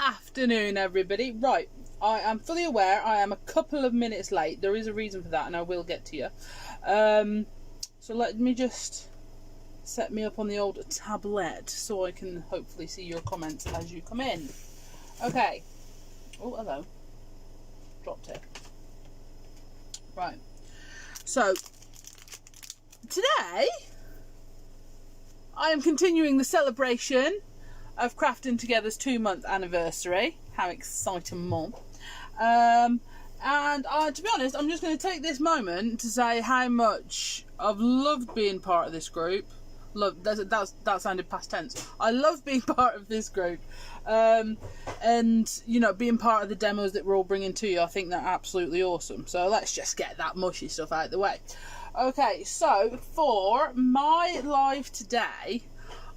afternoon, everybody. Right, I am fully aware I am a couple of minutes late. There is a reason for that, and I will get to you. So let me just set me up on the old tablet so I can hopefully see your comments as you come in. Okay. Oh, hello. Dropped it. Right. So, today, I am continuing the celebration of Crafting Together's 2-month anniversary. How exciting, Mum. And to be honest, I'm just going to take this moment to say how much I've loved being part of this group. That sounded past tense. I love being part of this group. And, you know, being part of the demos that we're all bringing to you. I think they're absolutely awesome. So let's just get that mushy stuff out of the way. Okay, so for my live today,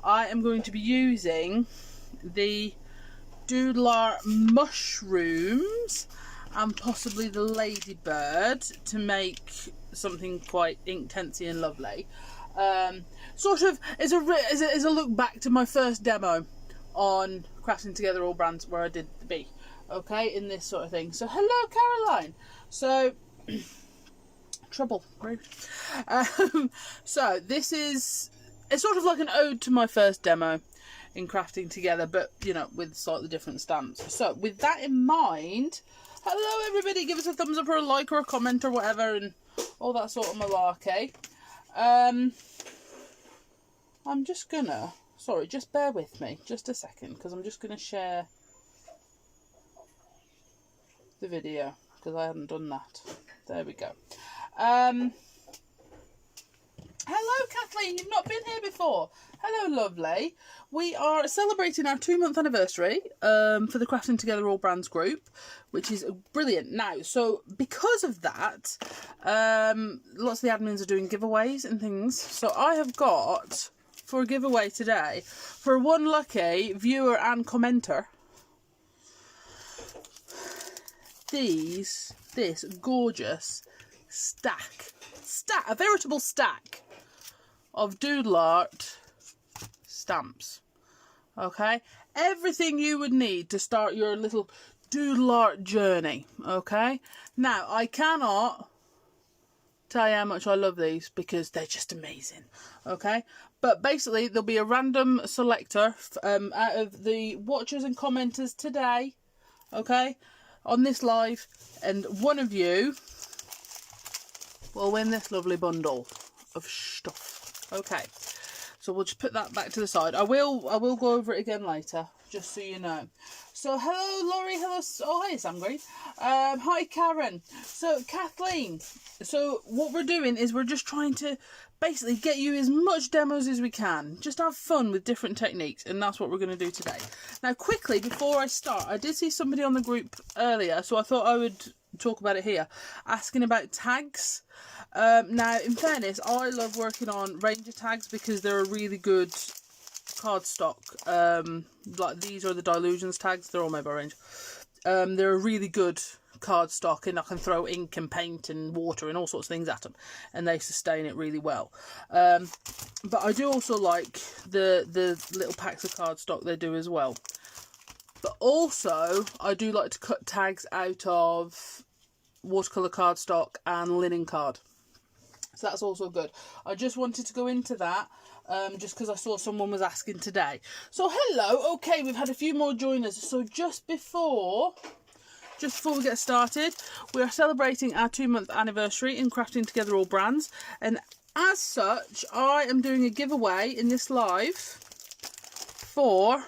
I am going to be using the Doodle Art Mushrooms and possibly the Ladybird to make something quite ink-tensy and lovely. Sort of is a look back to my first demo on Crafting Together All Brands where I did the bee. Okay, in this sort of thing. So hello, Caroline. So trouble, rude. So this is, it's sort of like an ode to my first demo in Crafting Together, but you know, with slightly different stamps. So with that in mind, hello everybody, give us a thumbs up or a like or a comment or whatever and all that sort of malarkey. I'm just gonna, sorry, just bear with me just a second, because I'm just gonna share the video because I hadn't done that. There we go. Hello Kathleen, you've not been here before. Hello lovely. We are celebrating our 2-month anniversary for the Crafting Together All Brands group, which is brilliant. Now, so because of that, lots of the admins are doing giveaways and things. So I have got, for a giveaway today, for one lucky viewer and commenter, this gorgeous a veritable stack of Doodle Art stamps. Okay, everything you would need to start your little Doodle Art journey. Okay, now I cannot tell you how much I love these because they're just amazing. Okay, but basically there'll be a random selector out of the watchers and commenters today, okay, on this live, and one of you will win this lovely bundle of stuff. Okay, so we'll just put that back to the side. I will go over it again later, just so you know. So hello Laurie, hello, oh hi Sam Green, hi Karen. So Kathleen, so what we're doing is we're just trying to basically get you as much demos as we can, just have fun with different techniques, and that's what we're going to do today. Now quickly before I start, I did see somebody on the group earlier, so I thought I would talk about it here, asking about tags. Now in fairness, I love working on Ranger tags because they're a really good cardstock. Like these are the Dilutions tags, they're all made by Ranger. They're a really good cardstock, and I can throw ink and paint and water and all sorts of things at them, and they sustain it really well. But I do also like the little packs of cardstock they do as well. But also I do like to cut tags out of watercolour cardstock and linen card, so that's also good. I just wanted to go into that just because I saw someone was asking today. So hello, okay, we've had a few more join us. So just before we get started, we are celebrating our 2-month anniversary in Crafting Together All Brands, and as such I am doing a giveaway in this live for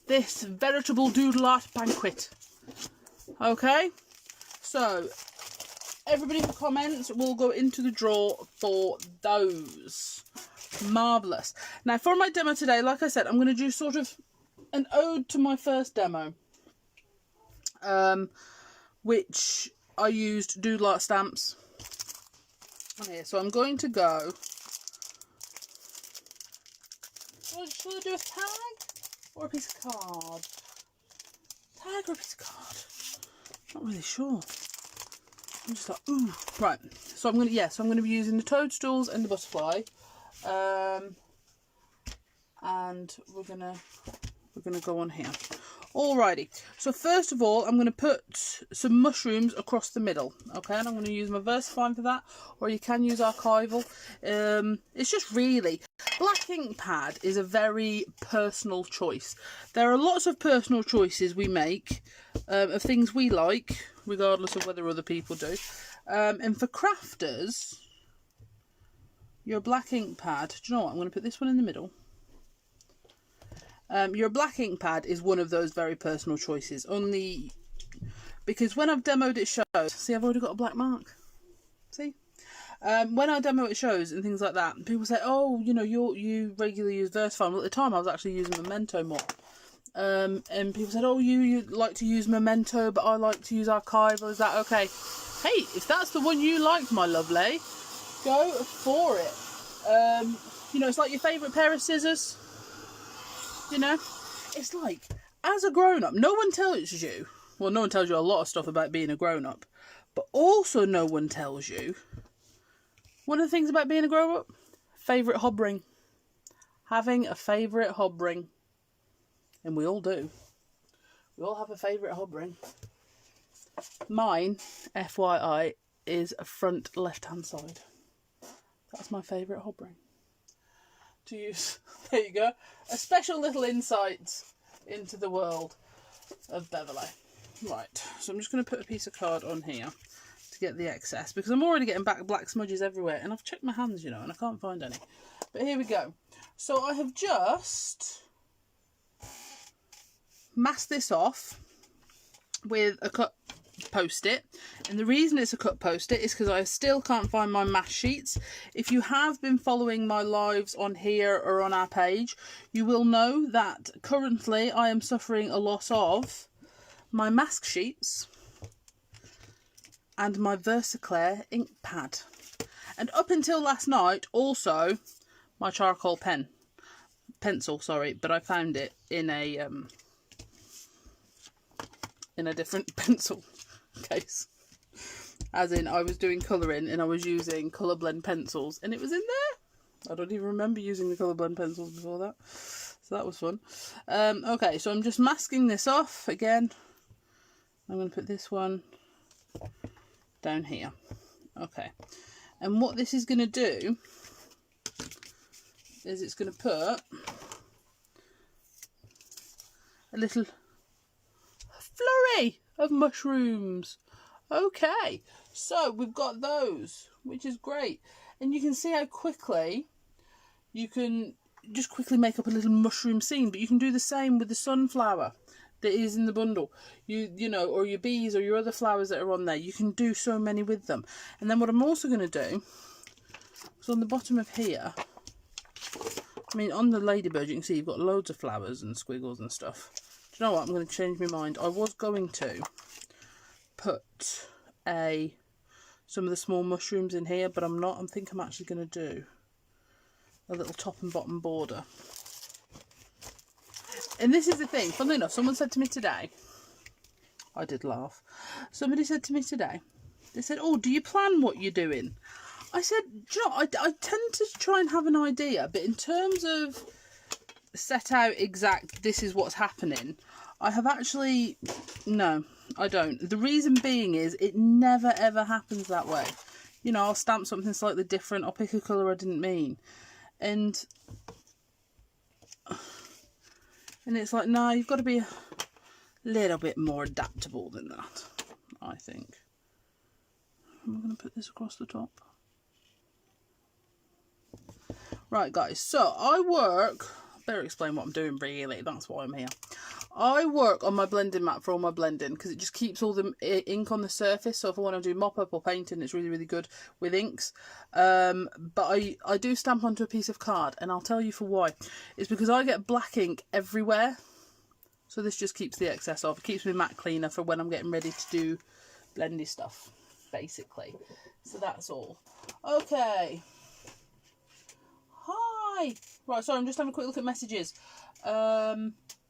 this veritable Doodle Art banquet. Okay, so everybody who comments will go into the draw for those. Marvellous. Now for my demo today, like I said, I'm going to do sort of an ode to my first demo, which I used Doodle Art stamps on here. So I'm going to go, should I do a tag or a piece of card? Tag or a piece of card? Not really sure. I'm just like, ooh. Right, so I'm gonna be using the toadstools and the butterfly, and we're gonna go on here. Alrighty, so first of all, I'm going to put some mushrooms across the middle, okay, and I'm going to use my VersaFine for that, or you can use archival. It's just really, black ink pad is a very personal choice. There are lots of personal choices we make of things we like, regardless of whether other people do, and for crafters, your black ink pad, do you know what, I'm going to put this one in the middle. Your black ink pad is one of those very personal choices. Because when I've demoed it shows, see, I've already got a black mark. See, when I demo it shows and things like that, people say, "Oh, you know, you regularly use VersaFine." Well, at the time, I was actually using Memento more. And people said, "Oh, you like to use Memento, but I like to use Archival. Is that okay?" Hey, if that's the one you like, my lovely, go for it. You know, it's like your favourite pair of scissors. You know, it's like, as a grown-up, no one tells you, well, no one tells you a lot of stuff about being a grown-up, but also no one tells you, one of the things about being a grown-up, favourite hob ring. Having a favourite hob ring. And we all do. We all have a favourite hob ring. Mine, FYI, is a front left-hand side. That's my favourite hob ring to use. There you go. A special little insight into the world of Beverley. Right, so I'm just going to put a piece of card on here to get the excess, because I'm already getting back black smudges everywhere, and I've checked my hands, you know, and I can't find any. But here we go. So I have just masked this off with a cut post-it, and the reason it's a cut post-it is because I still can't find my mask sheets. If you have been following my lives on here or on our page, you will know that currently I am suffering a loss of my mask sheets and my Versaclair ink pad, and up until last night also my charcoal pencil, sorry, but I found it in a different pencil case, as in I was doing colouring and I was using colour blend pencils and it was in there. I don't even remember using the colour blend pencils before that, so that was fun. Okay, so I'm just masking this off again. I'm going to put this one down here. Okay, and what this is going to do is it's going to put a little flurry of mushrooms. Okay, so we've got those, which is great, and you can see how quickly you can just quickly make up a little mushroom scene. But you can do the same with the sunflower that is in the bundle, you know, or your bees or your other flowers that are on there. You can do so many with them. And then what I'm also going to do is on the bottom of here, I mean, on the ladybird you can see you've got loads of flowers and squiggles and stuff. Do you know what? I'm going to change my mind. I was going to put some of the small mushrooms in here, but I'm not. I think I'm actually going to do a little top and bottom border. And this is the thing, funnily enough, someone said to me today, I did laugh, somebody said to me today, they said, "Oh, do you plan what you're doing?" I said, "Do you know, I tend to try and have an idea, but in terms of set out exact, this is what's happening, I have actually, no, I don't. The reason being is it never ever happens that way. You know, I'll stamp something slightly different, I'll pick a colour I didn't mean, and it's like, no, you've got to be a little bit more adaptable than that, I think. I'm going to put this across the top. Right, guys, so I work, better explain what I'm doing really, that's why I'm here. I work on my blending mat for all my blending, because it just keeps all the ink on the surface. So if I want to do mop-up or painting, it's really, really good with inks. But I do stamp onto a piece of card, and I'll tell you for why. It's because I get black ink everywhere. So this just keeps the excess off. It keeps my mat cleaner for when I'm getting ready to do blendy stuff, basically. So that's all. Okay. Hi. Right, sorry, I'm just having a quick look at messages.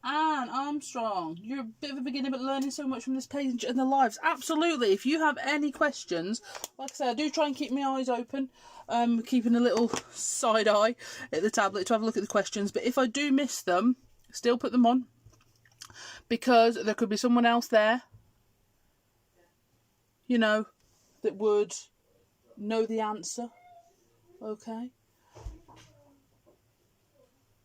Anne Armstrong, you're a bit of a beginner but learning so much from this page and the lives. Absolutely. If you have any questions, like I say, I do try and keep my eyes open, keeping a little side eye at the tablet to have a look at the questions. But if I do miss them, still put them on, because there could be someone else there, you know, that would know the answer. Okay.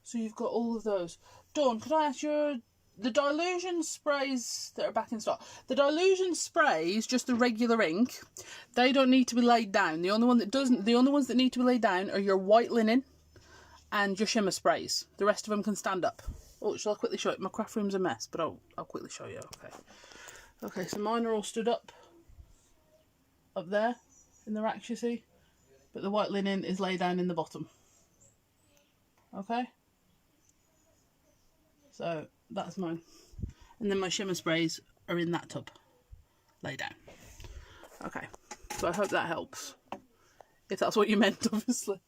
So you've got all of those. Dawn, could I ask you, the dilution sprays that are back in stock, the dilution sprays, just the regular ink, they don't need to be laid down. The only ones that need to be laid down are your white linen and your shimmer sprays. The rest of them can stand up. Oh, shall I quickly show you? My craft room's a mess, but I'll quickly show you. Okay, so mine are all stood up there in the racks, you see, but the white linen is laid down in the bottom. Okay, so that's mine, and then my shimmer sprays are in that tub, laid down. Okay, so I hope that helps, if that's what you meant, obviously.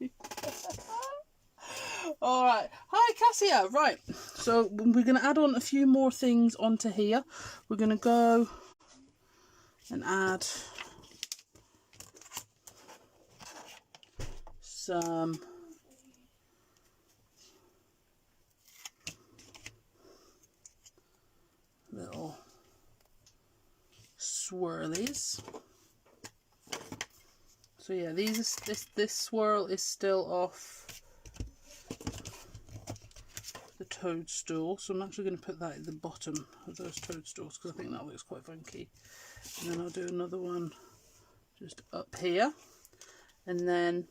All right, hi Cassia. Right, so we're going to add on a few more things onto here. We're going to go and add some little swirlies. So yeah, this swirl is still off the toadstool, so I'm actually going to put that at the bottom of those toadstools because I think that looks quite funky. And then I'll do another one just up here, and then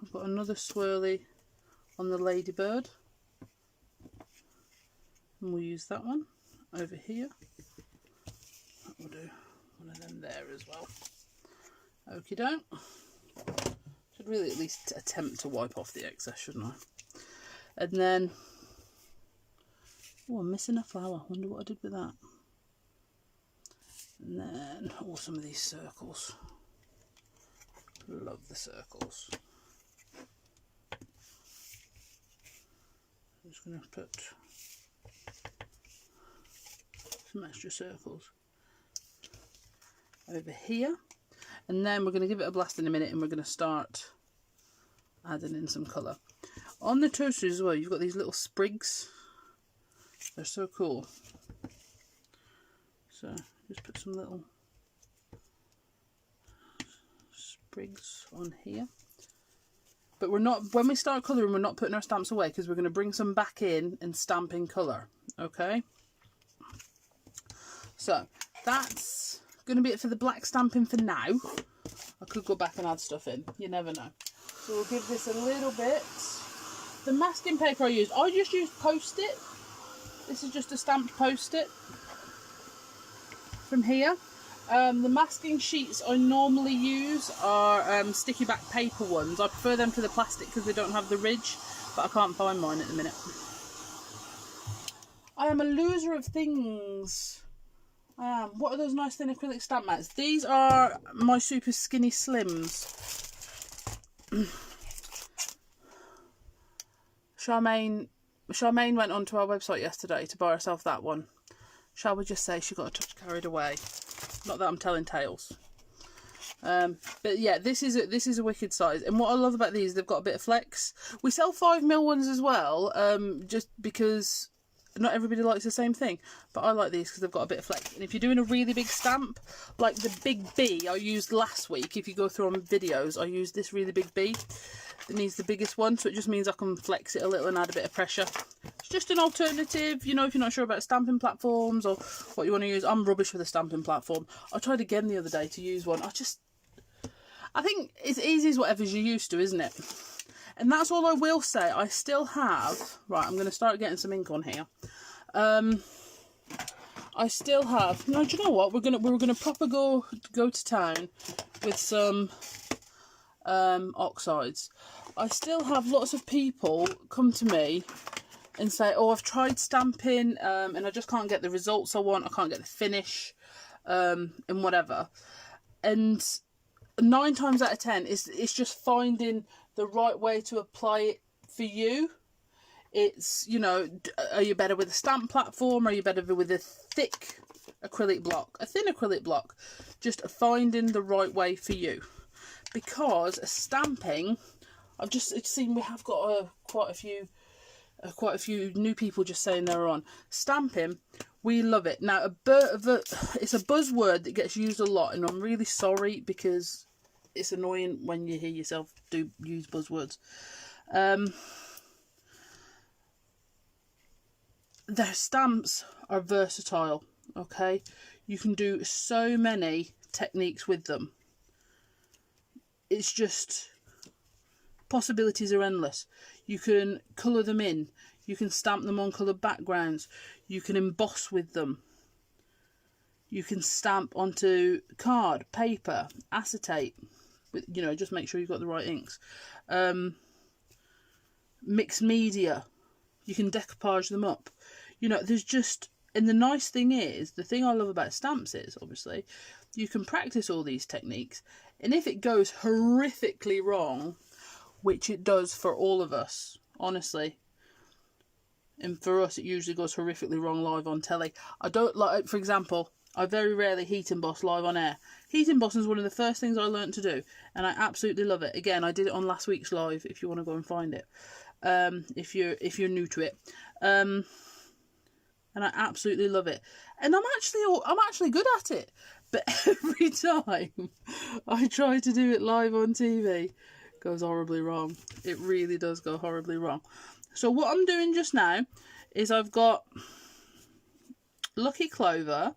I've got another swirly on the ladybird, and we'll use that one over here. We'll do one of them there as well. Okie doke. Should really at least attempt to wipe off the excess, shouldn't I? And then, oh, I'm missing a flower. Wonder what I did with that. And then, oh, some of these circles. Love the circles. I'm just going to put some extra circles over here, and then we're going to give it a blast in a minute, and we're going to start adding in some colour. On the toasters as well, you've got these little sprigs. They're so cool. So just put some little sprigs on here. But we're not, when we start colouring, we're not putting our stamps away because we're going to bring some back in and stamp in colour. Okay? So that's going to be it for the black stamping for now. I could go back and add stuff in. You never know. So we'll give this a little bit. The masking paper I just used Post-it. This is just a stamped Post-it from here. The masking sheets I normally use are sticky back paper ones. I prefer them to the plastic because they don't have the ridge, but I can't find mine at the minute. I am a loser of things. I am. What are those nice thin acrylic stamp mats? These are my super skinny slims. Charmaine went onto our website yesterday to buy herself that one. Shall we just say she got a touch carried away? Not that I'm telling tales. But yeah, this is a wicked size. And what I love about these, they've got a bit of flex. We sell 5mm ones as well, just because not everybody likes the same thing. But I like these because they've got a bit of flex. And if you're doing a really big stamp, like the big B I used last week, if you go through on videos, I used this really big B. It needs the biggest one, so it just means I can flex it a little and add a bit of pressure. It's just an alternative, you know, if you're not sure about stamping platforms or what you want to use. I'm rubbish with a stamping platform. I tried again the other day to use one. I think it's easy as whatever's you're used to, isn't it? And that's all I will say. I still have, right, I'm going to start getting some ink on here. I still have, no, do you know what? We're gonna proper go to town with some oxides. I still have lots of people come to me and say, oh, I've tried stamping and I just can't get the results I want. I can't get the finish and whatever. And 9 times out of 10 it's just finding the right way to apply it for you. It's, you know, are you better with a stamp platform? Are you better with a thick acrylic block? A thin acrylic block? Just finding the right way for you. Because stamping, I've just seen we have got quite a few quite a few new people just saying they're on. Stamping, we love it. Now, it's a buzzword that gets used a lot, and I'm really sorry because it's annoying when you hear yourself use buzzwords. Their stamps are versatile, okay? You can do so many techniques with them. It's just, possibilities are endless. You can colour them in. You can stamp them on coloured backgrounds. You can emboss with them. You can stamp onto card, paper, acetate. You know, just make sure you've got the right inks. Mixed media. You can decoupage them up. You know, there's just... And the nice thing is, the thing I love about stamps is, obviously, you can practice all these techniques. And if it goes horrifically wrong, which it does for all of us, honestly, and for us it usually goes horrifically wrong live on telly. I don't like, for example, I very rarely heat emboss live on air. Heat embossing is one of the first things I learned to do, and I absolutely love it. Again, I did it on last week's live if you want to go and find it, if you're new to it. And I absolutely love it. And I'm actually good at it. But every time I try to do it live on TV, it goes horribly wrong. It really does go horribly wrong. So what I'm doing just now is I've got Lucky Clover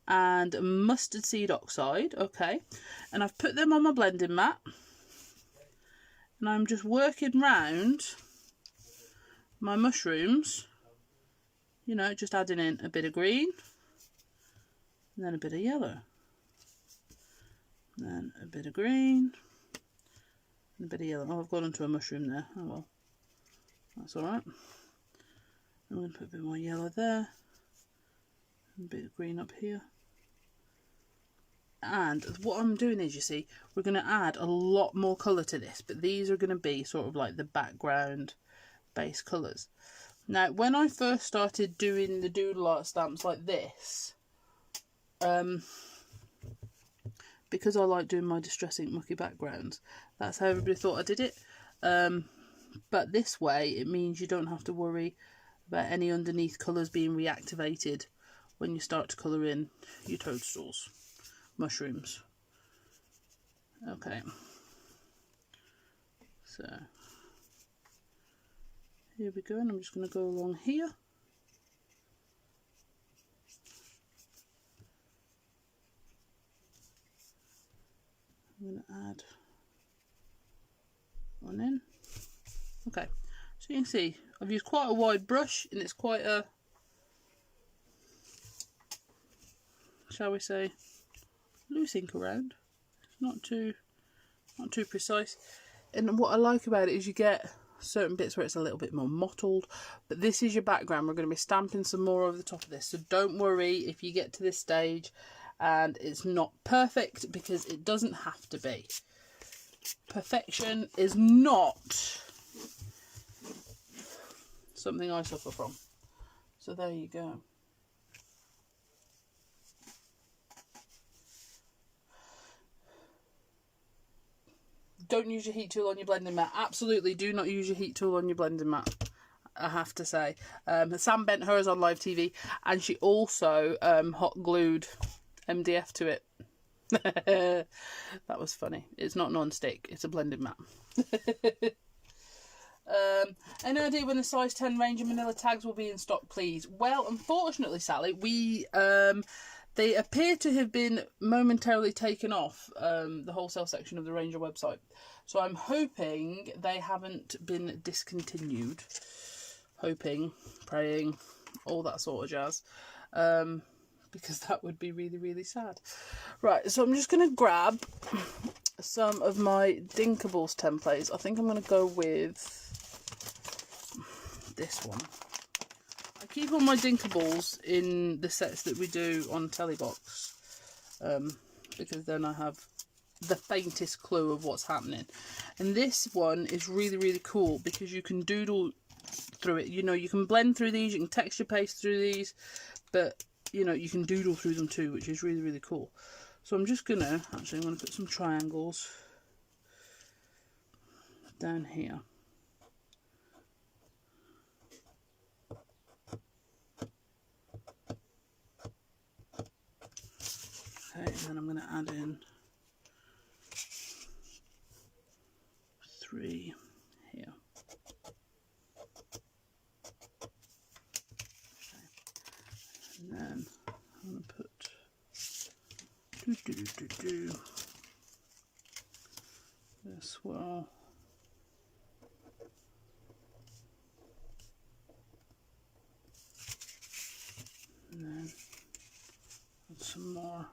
and Mustard Seed Oxide, okay? And I've put them on my blending mat. And I'm just working round my mushrooms. You know, just adding in a bit of green, and then a bit of yellow, and then a bit of green, and a bit of yellow. Oh, I've gone onto a mushroom there. Oh well, that's alright. I'm going to put a bit more yellow there, and a bit of green up here. And what I'm doing is, you see, we're going to add a lot more colour to this, but these are going to be sort of like the background base colours. Now, when I first started doing the doodle art stamps like this, because I like doing my Distress ink mucky backgrounds, that's how everybody thought I did it. But this way, it means you don't have to worry about any underneath colours being reactivated when you start to colour in your toadstools, mushrooms. Okay. So... here we go, and I'm just going to go along here. I'm going to add one in. Okay, so you can see I've used quite a wide brush, and it's quite a, shall we say, loose ink around. It's not too precise. And what I like about it is you get certain bits where it's a little bit more mottled, but this is your background. We're going to be stamping some more over the top of this, so don't worry if you get to this stage and it's not perfect, because it doesn't have to be. Perfection is not something I suffer from. So there you go. Don't use your heat tool on your blending mat. Absolutely do not use your heat tool on your blending mat, I have to say. Sam bent hers on live TV, and she also hot glued MDF to it. That was funny. It's not non-stick, it's a blending mat. Any idea when the size 10 range of manila tags will be in stock, please? Well, unfortunately, Sally, they appear to have been momentarily taken off the wholesale section of the Ranger website. So I'm hoping they haven't been discontinued. Hoping, praying, all that sort of jazz. Because that would be really, really sad. Right, so I'm just going to grab some of my Dinkables templates. I think I'm going to go with this one. I keep all my Dinkables in the sets that we do on Telebox, because then I have the faintest clue of what's happening. And this one is really, really cool because you can doodle through it. You know, you can blend through these, you can texture paste through these, but you know, you can doodle through them too, which is really, really cool. So I'm just gonna, actually I'm gonna put some triangles down here. Okay, and then I'm going to add in 3 here. Okay. And then I'm going to put this well. And then add some more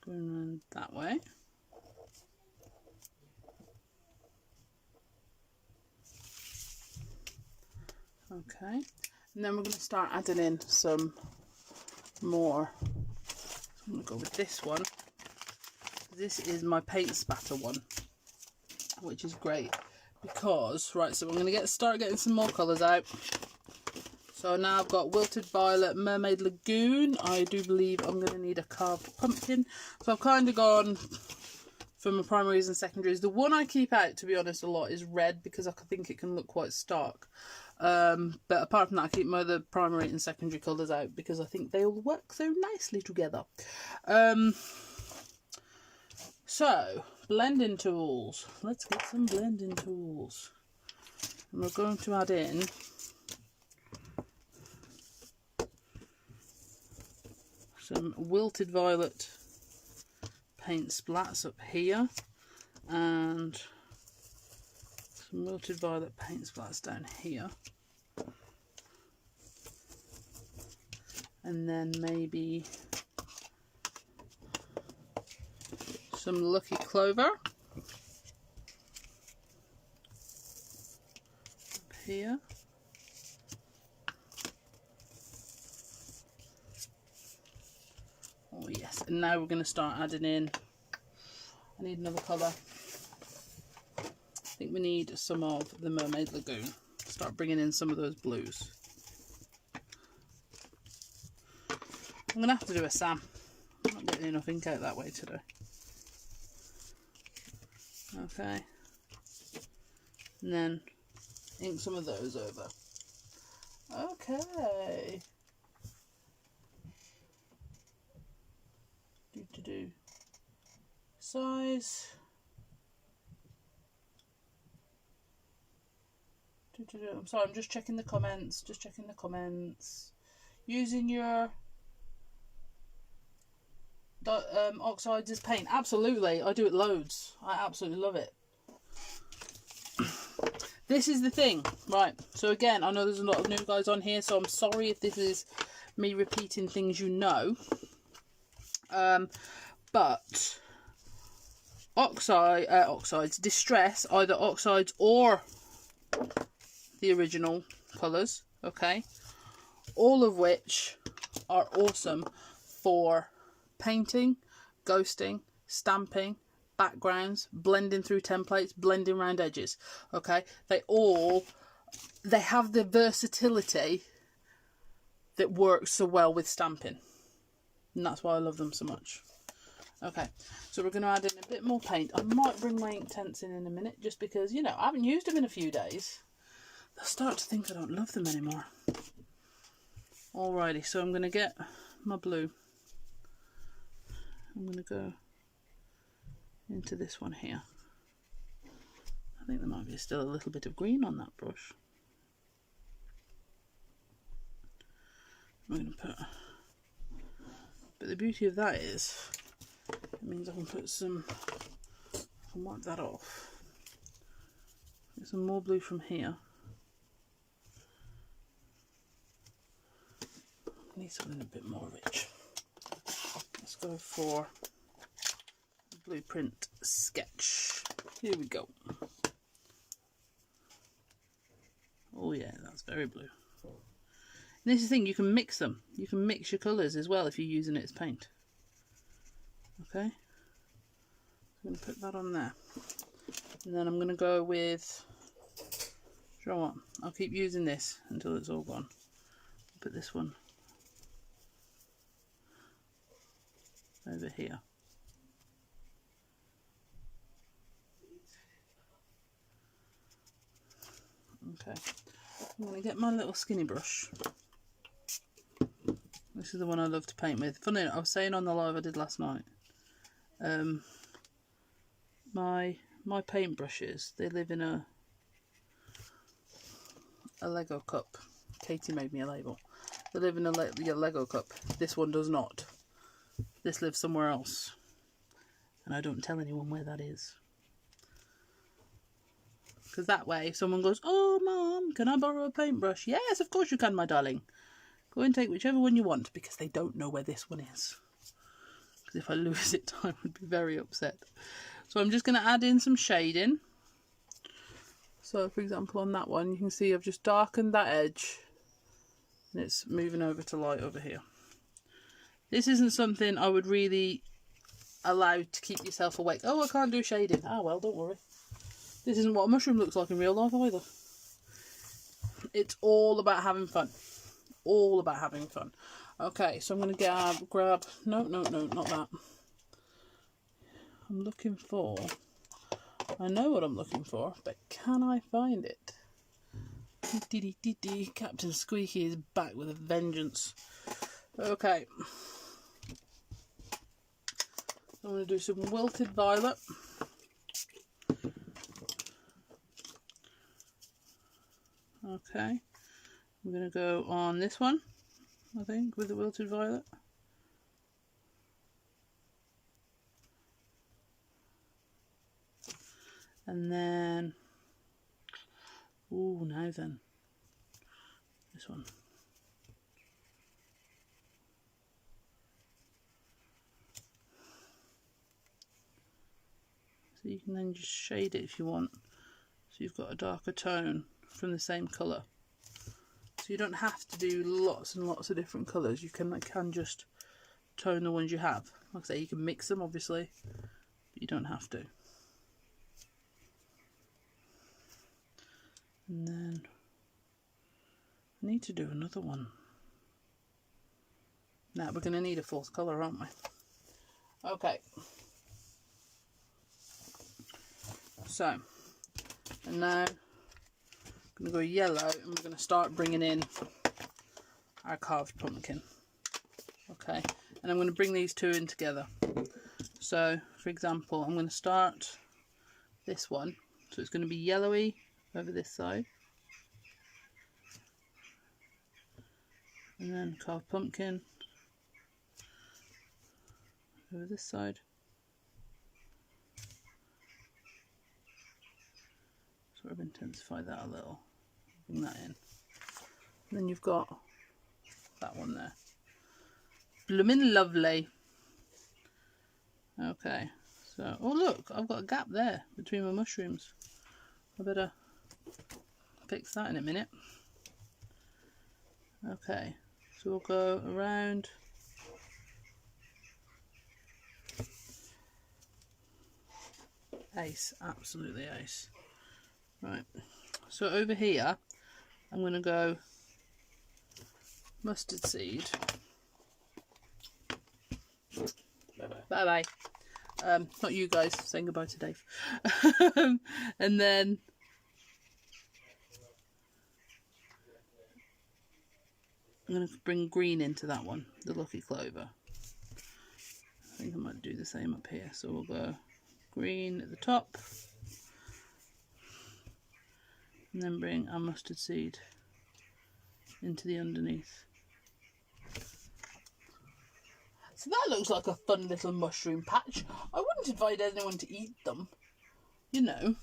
going around that way. Okay, and then we're going to start adding in some more. So I'm going to go with this one. This is my paint spatter one, which is great because, right, so I'm going to start getting some more colours out. So now I've got Wilted Violet, Mermaid Lagoon. I do believe I'm going to need a carved pumpkin. So I've kind of gone for my primaries and secondaries. The one I keep out, to be honest, a lot is red because I think it can look quite stark. But apart from that, I keep my other primary and secondary colours out because I think they all work so nicely together. So, blending tools. Let's get some blending tools. And we're going to add in some Wilted Violet paint splats up here and some Wilted Violet paint splats down here, and then maybe some Lucky Clover up here. Oh yes, and now we're going to start adding in, I need another colour. I think we need some of the Mermaid Lagoon. Start bringing in some of those blues. I'm going to have to do a Sam. I'm not getting enough ink out that way today. Okay. And then ink some of those over. Okay. Size. I'm sorry, I'm just checking the comments. Using your oxides as paint. Absolutely, I do it loads. I absolutely love it. This is the thing, right? So again, I know there's a lot of new guys on here, so I'm sorry if this is me repeating things you know. But oxides, Distress, either oxides or the original colours, okay, all of which are awesome for painting, ghosting, stamping, backgrounds, blending through templates, blending around edges, okay. They have the versatility that works so well with stamping, and that's why I love them so much. Okay, so we're going to add in a bit more paint. I might bring my Inktense in a minute, just because, you know, I haven't used them in a few days. They'll start to think I don't love them anymore. Alrighty, so I'm going to get my blue. I'm going to go into this one here. I think there might be still a little bit of green on that brush. I'm going to put... But the beauty of that is, it means I can put some... I can wipe that off. Get some more blue from here. I need something a bit more rich. Let's go for Blueprint Sketch. Here we go. Oh yeah, that's very blue. And this is the thing, you can mix them. You can mix your colours as well if you're using it as paint. Okay. I'm going to put that on there. And then I'm going to go with... Do you know what? I'll keep using this until it's all gone. I'll put this one over here. Okay, I'm going to get my little skinny brush. I'm This is the one I love to paint with. Funny, I was saying on the live I did last night, my paintbrushes, they live in a Lego cup. Katie made me a label. They live in a Lego cup. This one does not. This lives somewhere else. And I don't tell anyone where that is. Because that way, if someone goes, "Oh, Mum, can I borrow a paintbrush?" Yes, of course you can, my darling. Go and take whichever one you want, because they don't know where this one is. Because if I lose it, I would be very upset. So I'm just going to add in some shading. So, for example, on that one, you can see I've just darkened that edge. And it's moving over to light over here. This isn't something I would really allow to keep yourself awake. Oh, I can't do shading. Ah, well, don't worry. This isn't what a mushroom looks like in real life either. It's all about having fun. All about having fun. Okay, so I'm going to grab... No, not that. I'm looking for... I know what I'm looking for, but can I find it? Captain Squeaky is back with a vengeance. Okay. I'm going to do some wilted violet. Okay. I'm going to go on this one, I think, with the wilted violet. And then, ooh, now then, this one. So you can then just shade it if you want. So you've got a darker tone from the same colour. So you don't have to do lots and lots of different colours. You can just tone the ones you have. Like I say, you can mix them obviously, but you don't have to. And then I need to do another one. Now we're going to need a fourth colour, aren't we? Okay. So, and now I'm going to go yellow, and we're going to start bringing in our carved pumpkin. Okay, and I'm going to bring these two in together. So, for example, I'm going to start this one. So it's going to be yellowy over this side. And then carved pumpkin over this side. Sort of intensify that a little. Bring that in. And then you've got that one there. Bloomin' lovely. Okay. So, oh look, I've got a gap there between my mushrooms. I better fix that in a minute. Okay. So we'll go around. Ace. Absolutely ace. Right. So over here, I'm going to go mustard seed. Bye-bye. Not you guys, saying goodbye to Dave. And then I'm going to bring green into that one, the Lucky Clover. I think I might do the same up here. So we'll go green at the top. And then bring our mustard seed into the underneath. So that looks like a fun little mushroom patch. I wouldn't invite anyone to eat them, you know.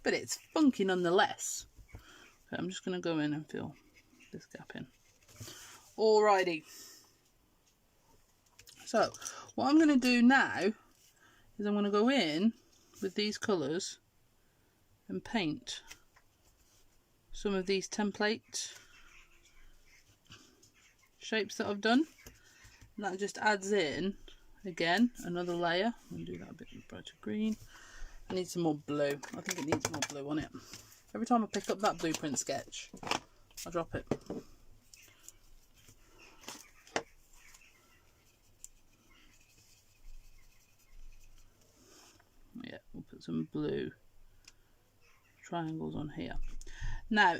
But it's funky nonetheless. Okay, I'm just going to go in and fill this gap in. Alrighty. So, what I'm going to do now is I'm going to go in with these colours and paint some of these template shapes that I've done. And that just adds in, again, another layer. I'm going to do that a bit brighter green. I need some more blue. I think it needs more blue on it. Every time I pick up that blueprint sketch, I drop it. Yeah, we'll put some blue triangles on here. Now,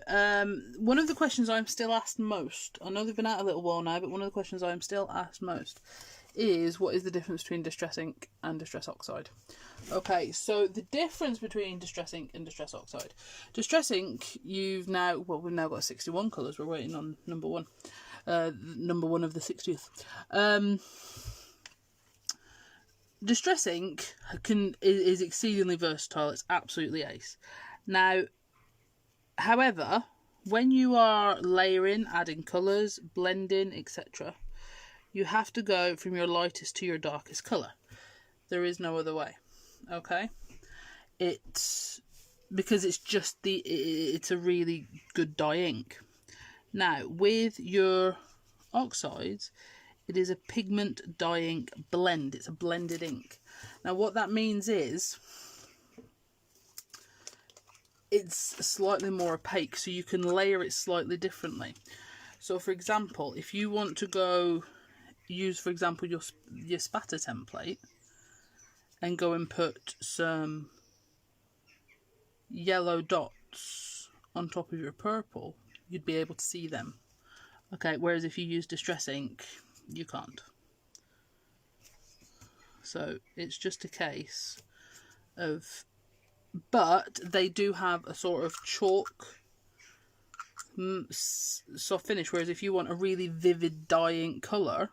one of the questions I'm still asked most, I know they've been out a little while now, but one of the questions I'm still asked most is, what is the difference between Distress ink and Distress Oxide? Okay, so the difference between Distress ink and Distress Oxide. Distress ink, we've now got 61 colours. We're waiting on number one. Number one of the 60th. Distress ink is exceedingly versatile. It's absolutely ace. Now, however, when you are layering, adding colours, blending, etc., you have to go from your lightest to your darkest colour. There is no other way. Okay? It's because it's just it's a really good dye ink. Now, with your oxides, it is a pigment dye ink blend. It's a blended ink. Now, what that means is it's slightly more opaque, so you can layer it slightly differently. So, for example, if you want to use, for example, your spatter template and go and put some yellow dots on top of your purple, you'd be able to see them. Okay, whereas if you use Distress ink, you can't. So it's just a case of, but they do have a sort of chalk soft finish, whereas if you want a really vivid dye ink colour,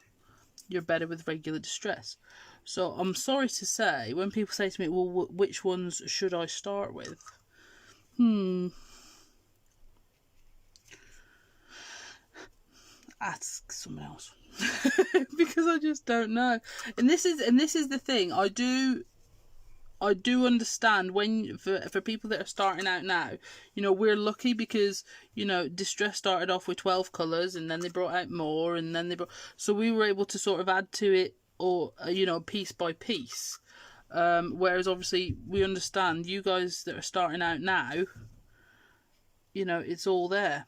you're better with regular Distress. So I'm sorry to say, when people say to me, well, which ones should I start with? Ask someone else. Because I just don't know. And this is the thing. I do understand when for people that are starting out now, you know, we're lucky because, you know, Distress started off with 12 colours and then they brought out more, and then so we were able to sort of add to it, or you know, piece by piece. Whereas obviously we understand you guys that are starting out now, you know, it's all there,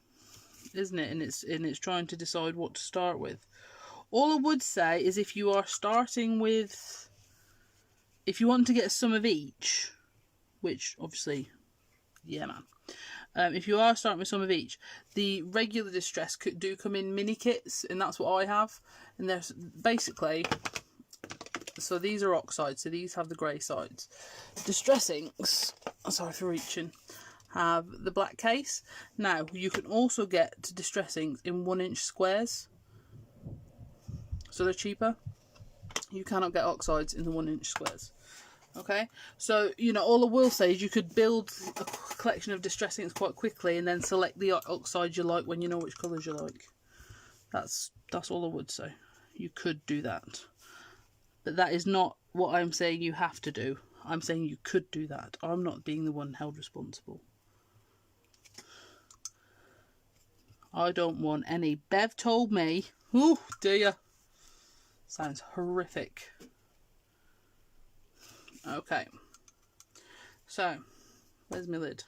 isn't it? And it's trying to decide what to start with. All I would say is, if you are starting with, if you want to get some of each, which obviously, yeah, man. If you are starting with some of each, the regular Distress do come in mini kits, and that's what I have. And there's basically, so these are oxides, so these have the grey sides. Distress inks, sorry for reaching, have the black case. Now, you can also get Distress inks in 1-inch squares, so they're cheaper. You cannot get oxides in the 1-inch squares. Okay, so, you know, all I will say is you could build a collection of Distress inks quite quickly and then select the oxides you like when you know which colours you like. That's all I would say. You could do that. But that is not what I'm saying you have to do. I'm saying you could do that. I'm not being the one held responsible. I don't want any. Bev told me. Oh dear. Sounds horrific. Okay. So, where's my lid?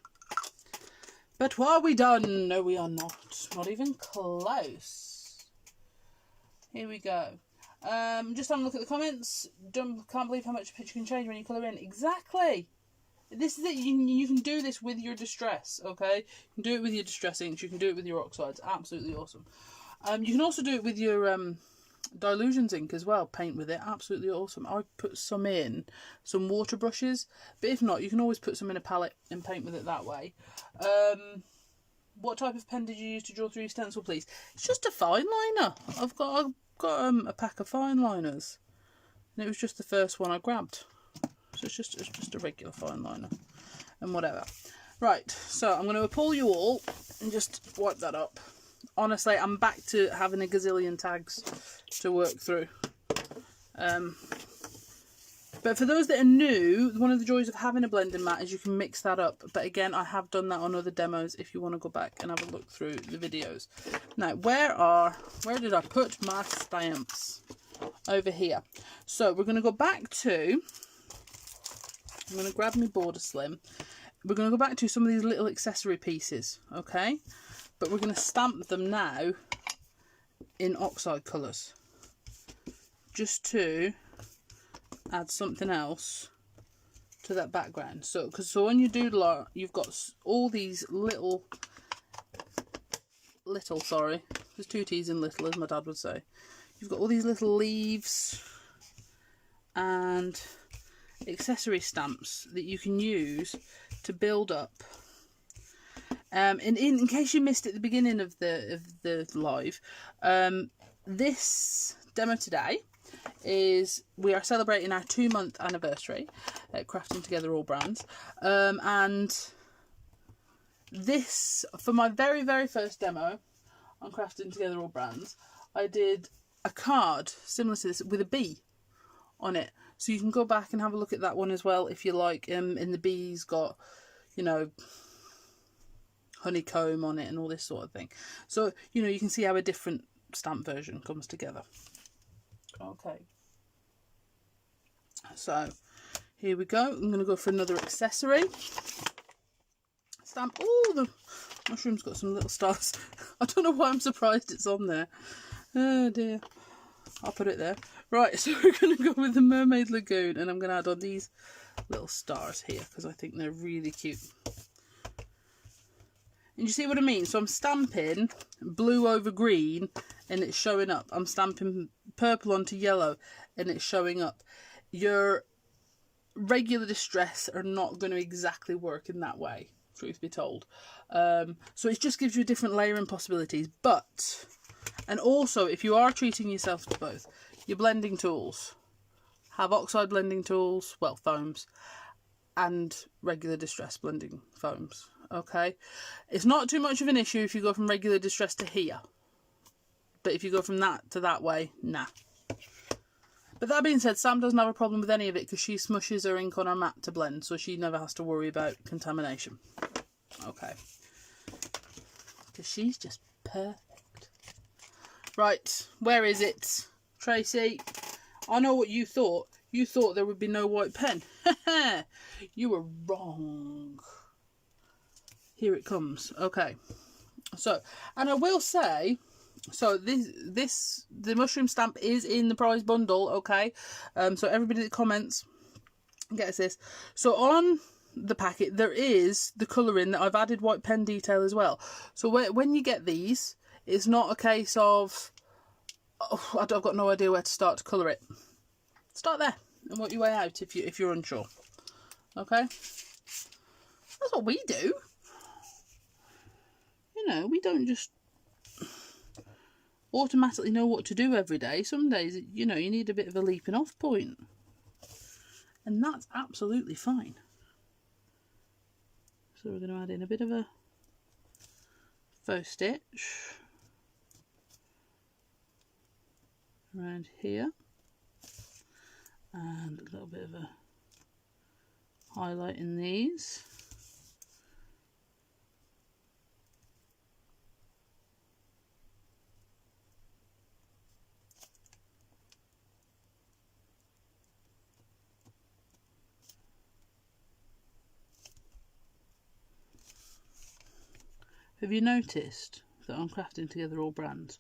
But are we done? No, we are not. Not even close. Here we go. Just having a look at the comments. Can't believe how much a picture can change when you colour in. Exactly. This is it. You can do this with your Distress, okay? You can do it with your Distress inks. You can do it with your oxides. Absolutely awesome. You can also do it with your Dilutions ink as well. Paint with it. Absolutely awesome. I put some in, some water brushes. But if not, you can always put some in a palette and paint with it that way. What type of pen did you use to draw through your stencil, please? It's just a fine liner. I've got a pack of fine liners, and it was just the first one I grabbed. So it's just a regular fine liner and whatever. Right, so I'm going to appall you all and just wipe that up. Honestly, I'm back to having a gazillion tags to work through. But for those that are new, one of the joys of having a blending mat is you can mix that up. But again, I have done that on other demos if you want to go back and have a look through the videos. Now, where did I put my stamps? Over here. So we're going to go back to, I'm going to grab my border slim. We're going to go back to some of these little accessory pieces, okay? But we're going to stamp them now in oxide colours, just to add something else to that background. So on your doodle art, you've got all these little little, sorry. There's 2 T's in little, as my dad would say. You've got all these little leaves and accessory stamps that you can use to build up. In case you missed it at the beginning of the live, this demo today is we are celebrating our 2-month anniversary at Crafting Together All Brands, and this, for my very first demo on Crafting Together All Brands, I did a card similar to this with a bee on it, so you can go back and have a look at that one as well if you like. And the bee's got, you know, honeycomb on it and all this sort of thing, so you know, you can see how a different stamp version comes together. Okay, so here we go. I'm going to go for another accessory stamp. Oh, the mushroom's got some little stars. I don't know why I'm surprised it's on there. Oh dear. I'll put it there. Right, so we're going to go with the Mermaid Lagoon, and I'm going to add on these little stars here because I think they're really cute. And you see what I mean? So I'm stamping blue over green and it's showing up. I'm stamping purple onto yellow and it's showing up. Your regular Distress are not going to exactly work in that way, truth be told. So it just gives you different layering possibilities. But, and also if you are treating yourself to both, your blending tools have oxide blending tools, well, foams, and regular Distress blending foams. Okay, it's not too much of an issue if you go from regular Distress to here, but if you go from that to that way, nah. But that being said, Sam doesn't have a problem with any of it because she smushes her ink on her mat to blend, so she never has to worry about contamination. Okay, because she's just perfect. Right, where is it, Tracy? I know what you thought. You thought there would be no white pen. You were wrong. Here it comes. Okay, so, and I will say, so the mushroom stamp is in the prize bundle. Okay, so everybody that comments gets this. So on the packet there is the colouring that I've added white pen detail as well. So when you get these, it's not a case of, oh, I've got no idea where to start to colour it. Start there and work your way out if you're unsure. Okay, that's what we do. You know, we don't just automatically know what to do every day. Some days, you know, you need a bit of a leaping off point. And that's absolutely fine. So we're going to add in a bit of a faux stitch around here. And a little bit of a highlight in these. Have you noticed that on Crafting Together All Brands,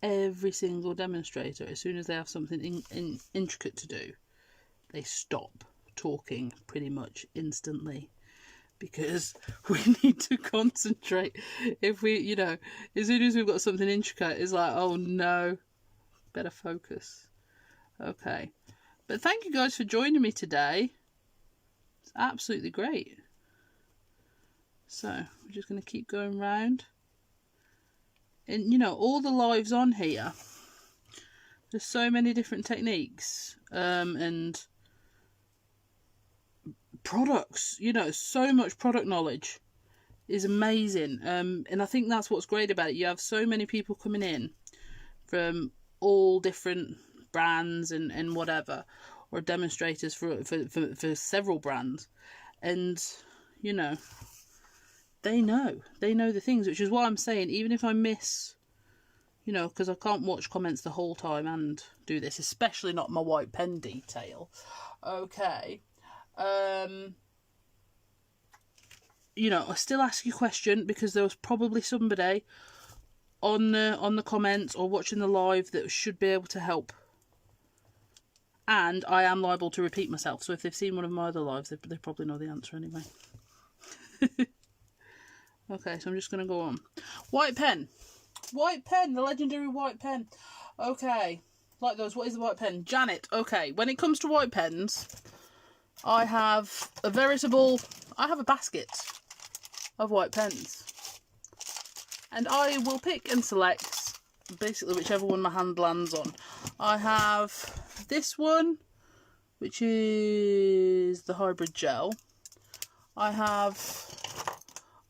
every single demonstrator, as soon as they have something intricate to do, they stop talking pretty much instantly because we need to concentrate. If we, you know, as soon as we've got something intricate, it's like, oh no, better focus. Okay, but thank you guys for joining me today. It's absolutely great. So we're just going to keep going round. And you know, all the lives on here, there's so many different techniques and products, you know, so much product knowledge is amazing. And I think that's what's great about it. You have so many people coming in from all different brands and whatever, or demonstrators for several brands, and you know, they know the things, which is why I'm saying, even if I miss, you know, because I can't watch comments the whole time and do this, especially not my white pen detail. Okay, you know, I still ask you a question because there was probably somebody on the comments or watching the live that should be able to help. And I am liable to repeat myself, so if they've seen one of my other lives, they probably know the answer anyway. Okay, so I'm just going to go on. White pen. White pen, the legendary white pen. Okay, like those. What is the white pen? Janet. Okay, when it comes to white pens, I have a basket of white pens. And I will pick and select basically whichever one my hand lands on. I have this one, which is the hybrid gel. I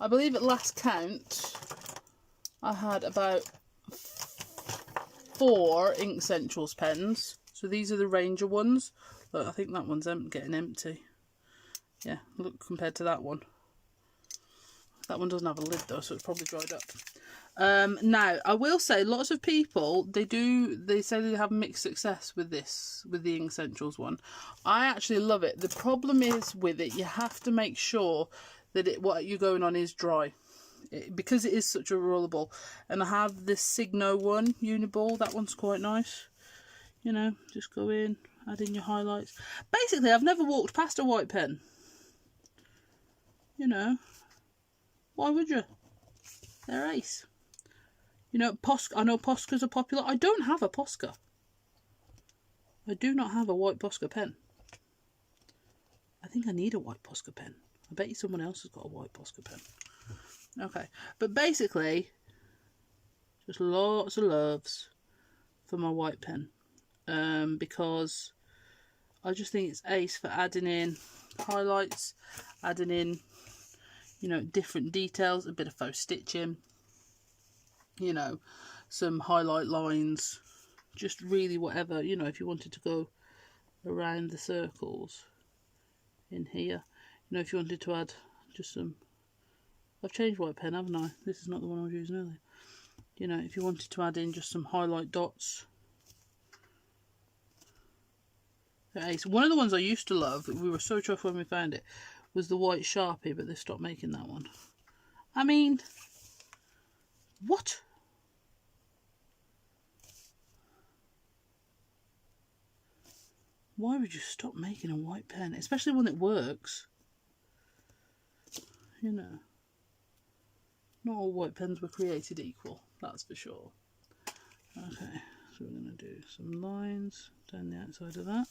believe at last count, I had about 4 Ink Essentials pens. So these are the Ranger ones. Look, I think that one's getting empty. Yeah, look, compared to that one. That one doesn't have a lid though, so it's probably dried up. Now, I will say, lots of people, they say they have mixed success with the Ink Essentials one. I actually love it. The problem is with it, you have to make sure that what you're going on is dry. Because it is such a rollable. And I have this Signo one, Uniball. That one's quite nice. You know, just go in, add in your highlights. Basically, I've never walked past a white pen. You know, why would you? They're ace. You know, I know Poscas are popular. I don't have a Posca. I do not have a white Posca pen. I think I need a white Posca pen. I bet you someone else has got a white Posca pen. Okay, but basically, just lots of loves for my white pen. Because I just think it's ace for adding in highlights, adding in, you know, different details, a bit of faux stitching, you know, some highlight lines, just really whatever, you know, if you wanted to go around the circles in here, you know, if you wanted to add just some, I've changed white pen, haven't I? This is not the one I was using earlier. You know, if you wanted to add in just some highlight dots. Okay, so one of the ones I used to love, we were so chuffed when we found it, was the white Sharpie, but they stopped making that one. I mean, what? Why would you stop making a white pen? Especially one that works. You know. Not all white pens were created equal, that's for sure. Okay, so we're going to do some lines down the outside of that.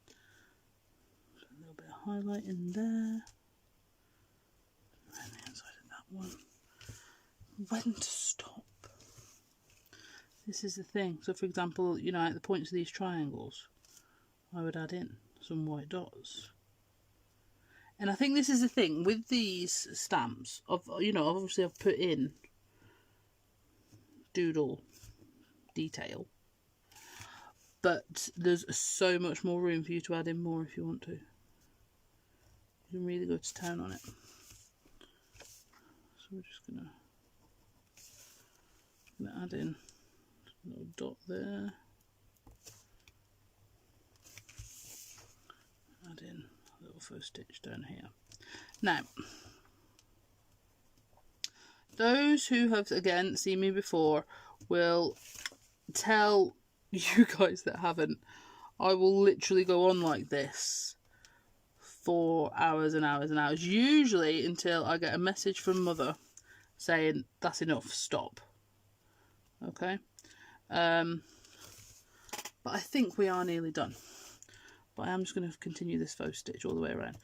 A little bit of highlight in there. Around the inside of that one. When to stop? This is the thing. So for example, you know, at the points of these triangles, I would add in some white dots. And I think this is the thing with these stamps, you know, obviously I've put in doodle detail, but there's so much more room for you to add in more if you want to. You can really go to town on it. So we're just gonna add in a little dot there. Add in a little faux stitch down here. Now, those who have again seen me before will tell you guys that haven't, I will literally go on like this for hours and hours and hours, usually until I get a message from Mother saying that's enough, stop. Okay, but I think we are nearly done. But I am just going to continue this faux stitch all the way around.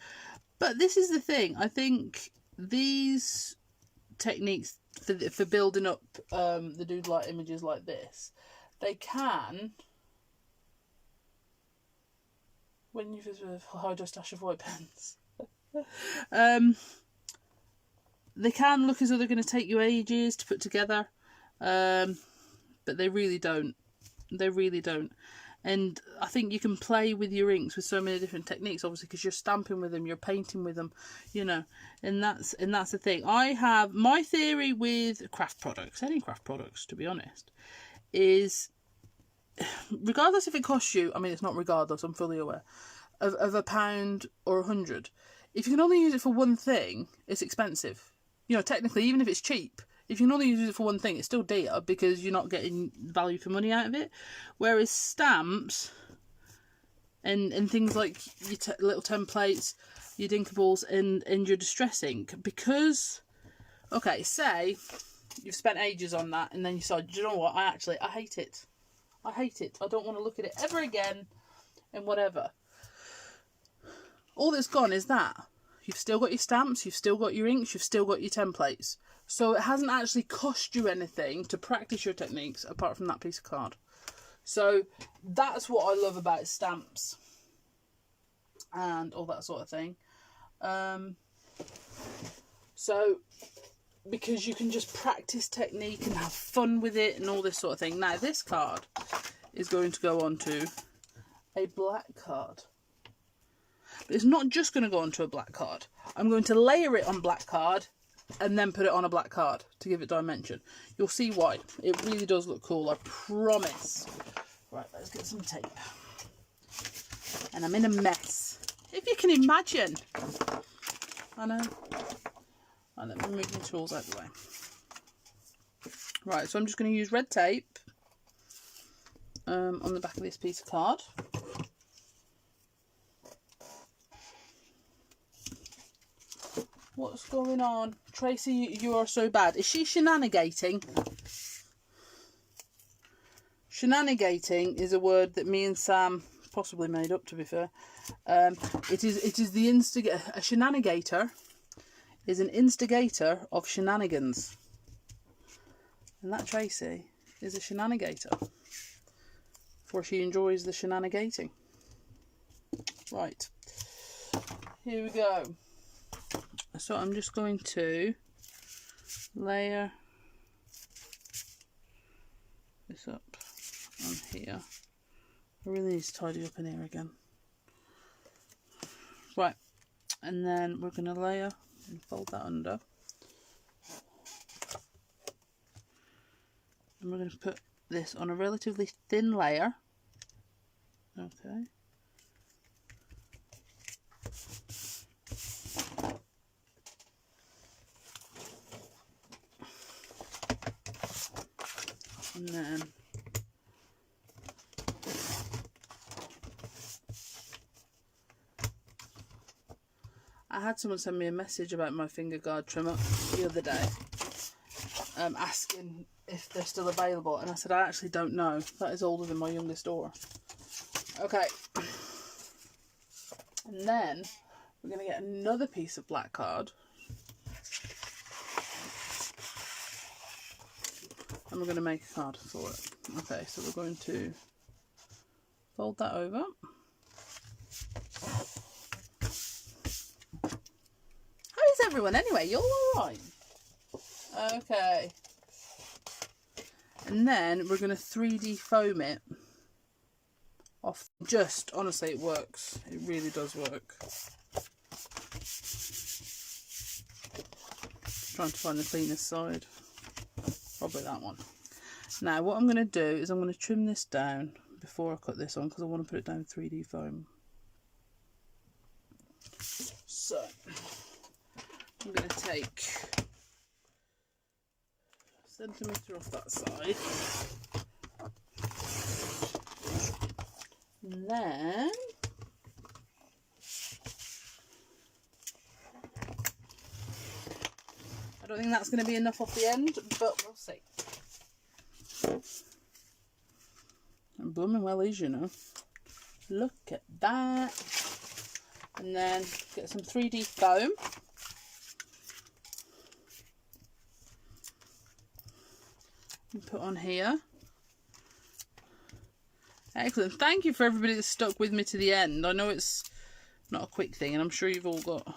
But this is the thing, I think these techniques for building up the doodle art images like this, they can, when you've hide a stash of white pens, they can look as though they're going to take you ages to put together, but they really don't. They really don't. And I think you can play with your inks with so many different techniques, obviously, because you're stamping with them, you're painting with them, you know, and that's the thing. I have my theory with craft products, any craft products, to be honest, is regardless if it costs you, I mean, it's not regardless, I'm fully aware, of £1 or 100. If you can only use it for one thing, it's expensive. You know, technically, even if it's cheap, if you can only use it for one thing, it's still dear because you're not getting value for money out of it. Whereas stamps and things like your little templates, your dinkables and your distress ink, because, okay, say you've spent ages on that, and then you decide, do you know what, I hate it. I hate it. I don't want to look at it ever again, and whatever. All that's gone is that. You've still got your stamps, you've still got your inks, you've still got your templates. So it hasn't actually cost you anything to practice your techniques apart from that piece of card. So that's what I love about stamps and all that sort of thing. So because you can just practice technique and have fun with it and all this sort of thing. Now this card is going to go onto a black card. But it's not just going to go onto a black card. I'm going to layer it on black card and then put it on a black card to give it dimension. You'll see why. It really does look cool, I promise. Right, let's get some tape. And I'm in a mess. If you can imagine. I know. Right, let me move my tools out of the way. Right, so I'm just going to use red tape on the back of this piece of card. What's going on? Tracy, you are so bad. Is she shenanigating? Shenanigating is a word that me and Sam possibly made up, to be fair. It is the instigator. A shenanigator is an instigator of shenanigans. And that Tracy is a shenanigator. For she enjoys the shenanigating. Right. Here we go. So I'm just going to layer this up on here. I really need to tidy up in here again. Right, and then we're going to layer and fold that under. And we're going to put this on a relatively thin layer. Okay. And then I had someone send me a message about my finger guard trimmer the other day, asking if they're still available, and I said I actually don't know. That is older than my youngest daughter. Okay, and then we're going to get another piece of black card. And we're going to make a card for it. Okay, so we're going to fold that over. How is everyone anyway? You're alright? Okay. And then we're going to 3D foam it off. Just, honestly, it works. It really does work. Trying to find the cleanest side. Probably that one. Now what I'm going to do is I'm going to trim this down before I cut this on because I want to put it down 3D foam. So I'm going to take a centimetre off that side, and then I don't think that's going to be enough off the end, but we'll see. And blooming well is, you know. Look at that. And then get some 3D foam. And put on here. Excellent. Thank you for everybody that stuck with me to the end. I know it's not a quick thing, and I'm sure you've all got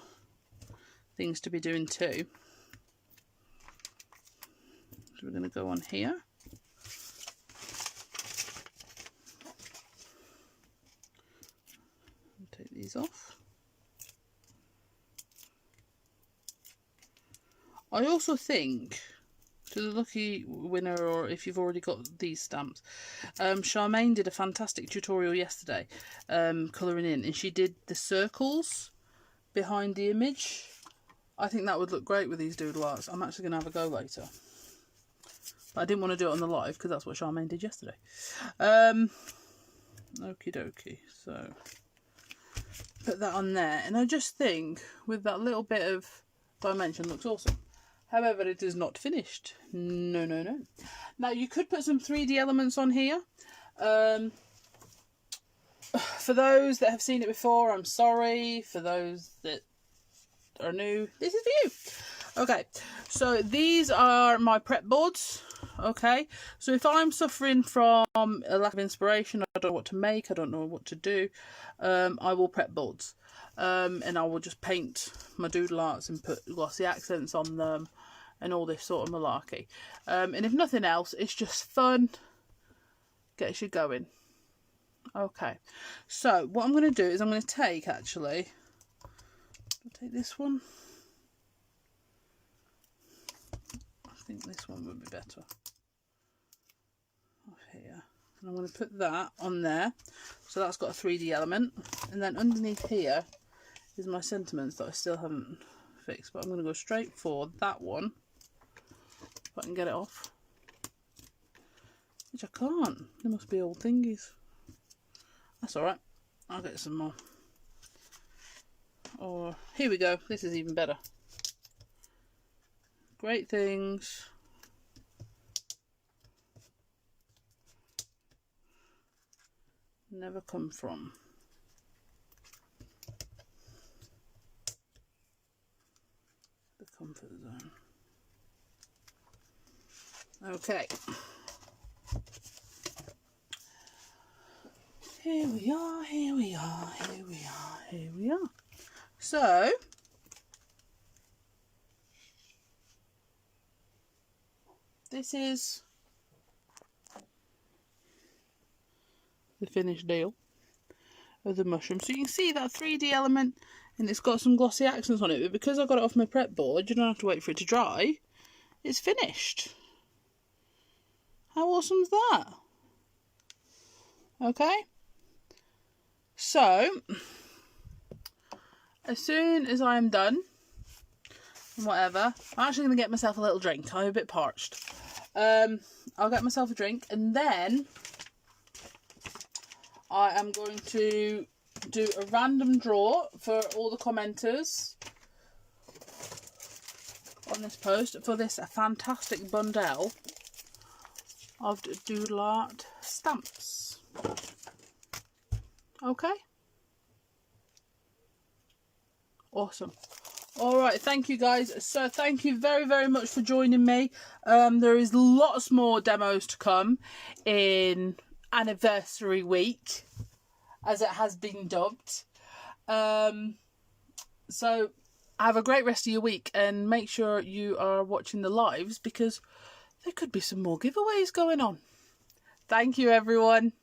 things to be doing too. So we're going to go on here. Take these off. I also think, to the lucky winner, or if you've already got these stamps, Charmaine did a fantastic tutorial yesterday, colouring in, and she did the circles behind the image. I think that would look great with these doodle arts. I'm actually going to have a go later. But I didn't want to do it on the live because that's what Charmaine did yesterday. Okie dokie. So put that on there. And I just think with that little bit of dimension looks awesome. However, it is not finished. No, no, no. Now, you could put some 3D elements on here. For those that have seen it before, I'm sorry. For those that are new, this is for you. Okay, so these are my prep boards. Okay, so if I'm suffering from a lack of inspiration, I don't know what to make, I don't know what to do, I will prep boards. And I will just paint my doodle arts and put glossy accents on them and all this sort of malarkey. And if nothing else, it's just fun, gets you going. Okay, so what I'm going to do is I'm going to take, actually, I'll take this one. I think this one would be better. Off here. And I'm going to put that on there. So that's got a 3D element. And then underneath here is my sentiments that I still haven't fixed. But I'm going to go straight for that one. If I can get it off. Which I can't. There must be old thingies. That's alright. I'll get some more. Or, here we go. This is even better. Great things. Never come from. The comfort zone. Okay. Here we are, here we are, here we are, here we are. So, this is the finished deal of the mushroom. So you can see that 3D element, and it's got some glossy accents on it, but because I got it off my prep board, you don't have to wait for it to dry. It's finished. How awesome is that? Okay. So, as soon as I am done, and whatever, I'm actually going to get myself a little drink. I'm a bit parched. I'll get myself a drink, and then I am going to do a random draw for all the commenters on this post for this fantastic bundle of doodle art stamps. Okay? Awesome. Alright, thank you guys. So thank you very, very much for joining me. There is lots more demos to come in anniversary week, as it has been dubbed. So have a great rest of your week, and make sure you are watching the lives, because there could be some more giveaways going on. Thank you, everyone.